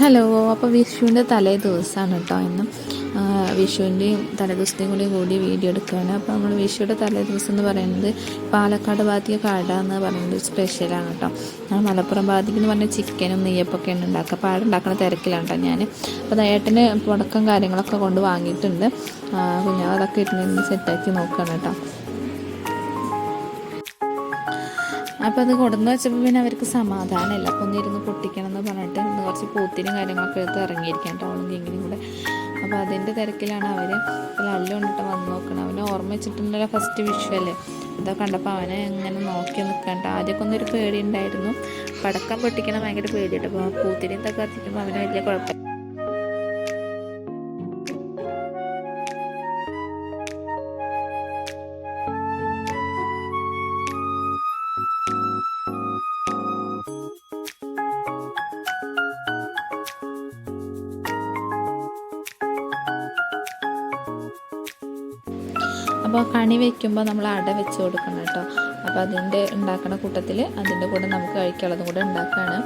Hello. അപ്പോൾ വിഷുവിൻ്റെ തലേ ദിവസമാണ് കേട്ടോ ഇന്ന്. വിഷുവിൻ്റെയും തലേദിവസത്തെയും കൂടി വീഡിയോ എടുക്കുകയാണ്. അപ്പോൾ നമ്മൾ വിഷുവിൻ്റെ തലേ ദിവസം എന്ന് പറയുന്നത് പാലക്കാട് ഭാഗത്തേക്ക് കട എന്ന് പറയുന്നത് സ്പെഷ്യലാണ് കേട്ടോ. മലപ്പുറം ഭാഗത്തേക്ക് എന്ന് പറഞ്ഞാൽ ചിക്കനും നെയ്യപ്പൊക്കെയാണ് ഉണ്ടാക്കുക. അപ്പോൾ അവിടെ ഉണ്ടാക്കുന്ന തിരക്കിലാണ് കേട്ടോ ഞാൻ. അപ്പോൾ ഏട്ടന് പുടക്കം കാര്യങ്ങളൊക്കെ കൊണ്ട് വാങ്ങിയിട്ടുണ്ട്. കുഞ്ഞാവ് അതൊക്കെ ഇട്ടിട്ട് സെറ്റാക്കി നോക്കുകയാണ് കേട്ടോ. അപ്പോൾ അത് കൊടുന്ന് വെച്ചപ്പോൾ പിന്നെ അവർക്ക് സമാധാനമില്ല. അപ്പോൾ ഒന്നിരുന്ന് പൊട്ടിക്കണം എന്ന് പറഞ്ഞിട്ട് ഇന്ന് കുറച്ച് പൂത്തിനും കാര്യങ്ങളൊക്കെ എടുത്ത് ഇറങ്ങിയിരിക്കാം ടൗണും കിങ്ങിനും കൂടെ. അപ്പോൾ അതിൻ്റെ തിരക്കിലാണ് അവർ. അപ്പോൾ നല്ല കൊണ്ടിട്ട് വന്ന് നോക്കണം. അവനെ ഓർമ്മ വെച്ചിട്ടുണ്ടല്ലോ ഫസ്റ്റ് വിഷുവല്ലേ. ഇതൊക്കെ കണ്ടപ്പോൾ അവനെ ഇങ്ങനെ നോക്കി നിൽക്കണ്ട. ആദ്യമൊക്കെ ഒന്നൊരു പേടി ഉണ്ടായിരുന്നു. പടക്കം പൊട്ടിക്കണം ഭയങ്കര പേടിയുണ്ട്. അപ്പോൾ പൂത്തിനും ഇതൊക്കെ കത്തിക്കുമ്പോൾ അവന് വലിയ കുഴപ്പമില്ല. അപ്പോൾ കണി വയ്ക്കുമ്പോൾ നമ്മൾ അട വെച്ച് കൊടുക്കണം കേട്ടോ. അപ്പോൾ അതിൻ്റെ ഉണ്ടാക്കുന്ന കൂട്ടത്തിൽ അതിൻ്റെ കൂടെ നമുക്ക് കഴിക്കാനുള്ളതും കൂടെ ഉണ്ടാക്കുകയാണ്.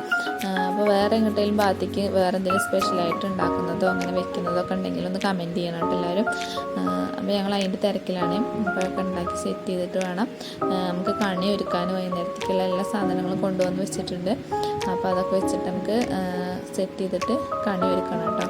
അപ്പോൾ വേറെ എങ്ങോട്ടെങ്കിലും ഭാഗത്തേക്ക് വേറെ എന്തെങ്കിലും സ്പെഷ്യലായിട്ട് ഉണ്ടാക്കുന്നതോ അങ്ങനെ വെക്കുന്നതോ ഒക്കെ ഉണ്ടെങ്കിൽ ഒന്ന് കമൻറ്റ് ചെയ്യണം കേട്ടോ എല്ലാവരും. അപ്പോൾ ഞങ്ങൾ അതിൻ്റെ തിരക്കിലാണ്. അപ്പോഴൊക്കെ ഉണ്ടാക്കി സെറ്റ് ചെയ്തിട്ട് വേണം നമുക്ക് കണി ഒരുക്കാനും. വൈകുന്നേരത്തേക്കുള്ള എല്ലാ സാധനങ്ങളും കൊണ്ടുവന്ന് വെച്ചിട്ടുണ്ട്. അപ്പോൾ അതൊക്കെ വെച്ചിട്ട് നമുക്ക് സെറ്റ് ചെയ്തിട്ട് കണി ഒരുക്കണം കേട്ടോ.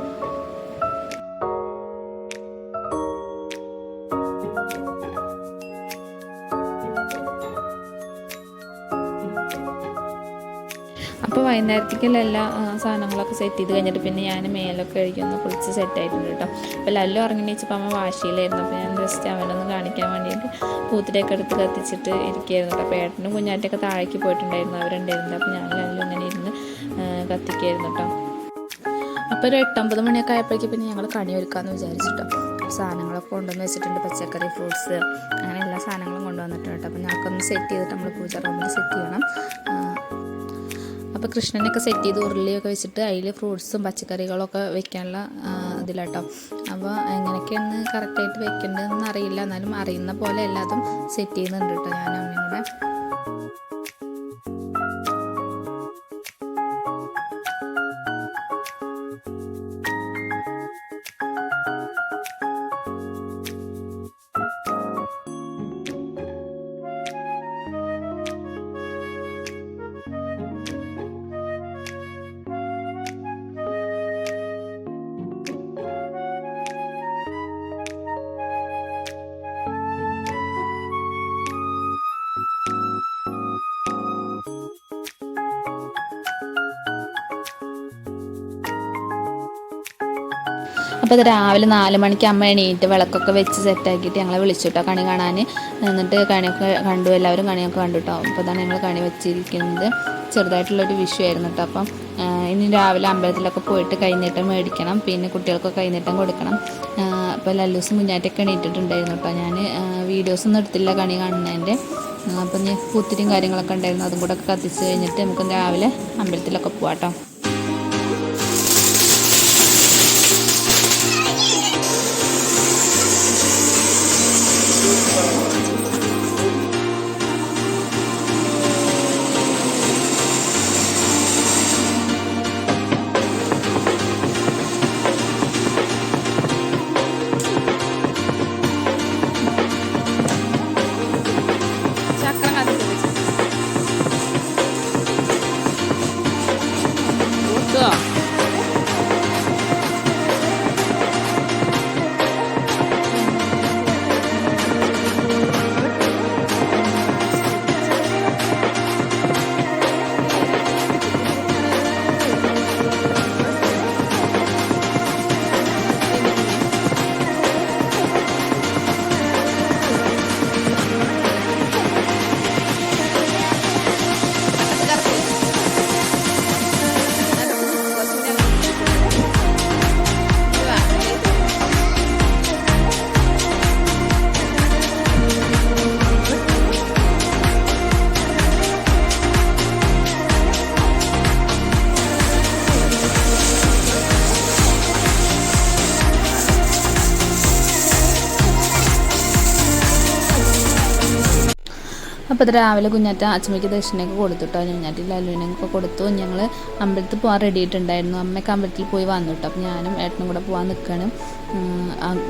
അപ്പോൾ വൈകുന്നേരത്തേക്കുള്ള എല്ലാ സാധനങ്ങളൊക്കെ സെറ്റ് ചെയ്ത് കഴിഞ്ഞിട്ട് പിന്നെ ഞാൻ മേലൊക്കെ കഴിക്കൊന്ന് കുളിച്ച് സെറ്റായിട്ടുണ്ട് കേട്ടോ. അപ്പോൾ ലല്ലു ഉറങ്ങി വെച്ചപ്പോൾ അമ്മ വാശിയിലായിരുന്നു. അപ്പോൾ ഞാൻ ജസ്റ്റ് അവനൊന്ന് കാണിക്കാൻ വേണ്ടിയിട്ട് പൂത്തിരിയൊക്കെ എടുത്ത് കത്തിച്ചിട്ട് ഇരിക്കുകയായിരുന്നു കേട്ടോ. അപ്പോൾ ഏട്ടനും കുഞ്ഞാറ്റൊക്കെ താഴേക്ക് പോയിട്ടുണ്ടായിരുന്നു, അവരുണ്ടായിരുന്നു. അപ്പോൾ ഞാൻ ലല്ലു ഇങ്ങനെ ഇരുന്ന് കത്തിക്കായിരുന്നു കേട്ടോ. അപ്പോൾ ഒരു 8-9 മണിയൊക്കെ ആയപ്പോഴേക്കും പിന്നെ ഞങ്ങൾ കണി ഒരുക്കാമെന്ന് വിചാരിച്ചിട്ടോ. സാധനങ്ങളൊക്കെ കൊണ്ടുവന്ന് വെച്ചിട്ടുണ്ട്. പച്ചക്കറി, ഫ്രൂട്ട്സ്, അങ്ങനെ എല്ലാ സാധനങ്ങളും കൊണ്ടുവന്നിട്ടുണ്ട് കേട്ടോ. അപ്പോൾ ഞങ്ങൾക്കൊന്ന് സെറ്റ് ചെയ്തിട്ട് നമ്മൾ പൂജ റൂമിൽ സെറ്റ് ചെയ്യണം. അപ്പോൾ കൃഷ്ണനൊക്കെ സെറ്റ് ചെയ്ത് ഉരുളിയൊക്കെ വെച്ചിട്ട് അതിൽ ഫ്രൂട്ട്സും പച്ചക്കറികളൊക്കെ വെക്കാനുള്ള ഇതിലാട്ടോ. അപ്പോൾ എങ്ങനെയൊക്കെയാണ് കറക്റ്റായിട്ട് വെക്കേണ്ടതെന്ന് അറിയില്ല, എന്നാലും അറിയുന്ന പോലെ എല്ലാതും സെറ്റ് ചെയ്യുന്നുണ്ട് കേട്ടോ ഞാനും അമ്മയും കൂടെ. അപ്പോൾ അത് രാവിലെ 4 മണിക്ക് അമ്മ എണീറ്റ് വിളക്കൊക്കെ വെച്ച് സെറ്റാക്കിയിട്ട് ഞങ്ങളെ വിളിച്ചിട്ടോ കണി കാണാൻ. എന്നിട്ട് കണിയൊക്കെ കണ്ടു, എല്ലാവരും കണിയൊക്കെ കണ്ടു കേട്ടോ. അപ്പോൾ അതാണ് ഞങ്ങൾ കണി വെച്ചിരിക്കുന്നത്. ചെറുതായിട്ടുള്ളൊരു വിഷു ആയിരുന്നു കേട്ടോ. അപ്പം ഇനി രാവിലെ അമ്പലത്തിലൊക്കെ പോയിട്ട് കൈനീട്ടം മേടിക്കണം, പിന്നെ കുട്ടികൾക്കൊക്കെ കൈനീട്ടം കൊടുക്കണം. അപ്പോൾ ലല്ലൂസും കുഞ്ഞാറ്റൊക്കെ എണീറ്റിട്ടുണ്ടായിരുന്നു കേട്ടോ. ഞാൻ വീഡിയോസൊന്നും എടുത്തില്ല കണി കാണുന്നതിൻ്റെ. അപ്പം ഞാൻ പൂത്തിരിയും കാര്യങ്ങളൊക്കെ ഉണ്ടായിരുന്നു, അതും കൂടെ കത്തിച്ച് കഴിഞ്ഞിട്ട് നമുക്ക് രാവിലെ അമ്പലത്തിലൊക്കെ പോവാം കേട്ടോ. അപ്പോൾ അത് രാവിലെ കുഞ്ഞാറ്റ അച്ഛമ്മയ്ക്ക് ദക്ഷിണയൊക്കെ കൊടുത്തുട്ടോ. കുഞ്ഞാറ്റി ലല്ലുവിനൊക്കെ കൊടുത്തു. ഞങ്ങൾ അമ്പലത്തിൽ പോകാൻ റെഡി ആയിട്ടുണ്ടായിരുന്നു. അമ്മയൊക്കെ അമ്പലത്തിൽ പോയി വന്നു കേട്ടോ. അപ്പോൾ ഞാനും ഏട്ടനും കൂടെ പോകാൻ നിൽക്കുകയാണ്.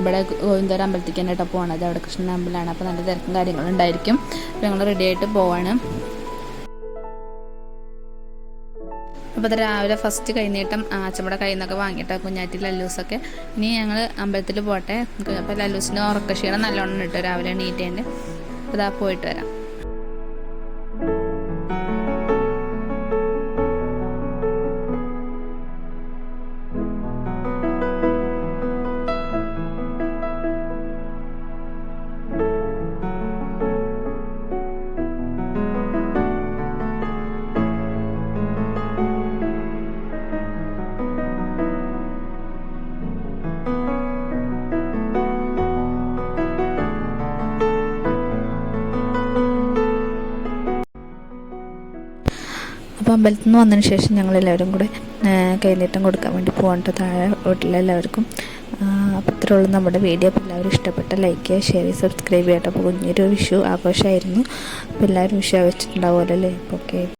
ഇവിടെ ഗോവിന്ദപുരം അമ്പലത്തേക്ക് തന്നെ കേട്ടോ പോകണത്. അവിടെ കൃഷ്ണൻ അമ്പലമാണ്. അപ്പോൾ നല്ല തിരക്കും കാര്യങ്ങളും ഉണ്ടായിരിക്കും. അപ്പോൾ ഞങ്ങൾ റെഡി ആയിട്ട് പോവാണ്. അപ്പോൾ അത് രാവിലെ ഫസ്റ്റ് കൈനീട്ടം അച്ഛമ്മയുടെ കയ്യിൽ നിന്നൊക്കെ വാങ്ങിയിട്ടോ കുഞ്ഞാറ്റി ലല്ലൂസൊക്കെ. ഇനി ഞങ്ങൾ അമ്പലത്തിൽ പോട്ടെ. അപ്പോൾ ലല്ലൂസിൻ്റെ ഉറക്കക്ഷീണം നല്ലോണം ഇട്ടോ രാവിലെ എണീറ്റേൻ്റെ. അപ്പോൾ അതാ പോയിട്ട് വരാം. അപ്പോൾ അമ്പലത്തിൽ നിന്ന് വന്നതിന് ശേഷം ഞങ്ങളെല്ലാവരും കൂടെ കൈനീട്ടം കൊടുക്കാൻ വേണ്ടി പോകണ്ട താഴെ വീട്ടിലെല്ലാവർക്കും. അപ്പോൾ ഇത്രയുള്ളൂ നമ്മുടെ വീഡിയോ. അപ്പോൾ എല്ലാവരും ഇഷ്ടപ്പെട്ട ലൈക്ക് ചെയ്യുക, ഷെയർ ചെയ്യുക, സബ്സ്ക്രൈബ് ചെയ്യട്ടെ. അപ്പോൾ കുഞ്ഞൊരു വിഷു ആഘോഷമായിരുന്നു. അപ്പോൾ എല്ലാവരും വിഷു ആഘോഷിച്ചിട്ടുണ്ടാവുമല്ലോ അല്ലേ. അപ്പോൾ ഓക്കെ.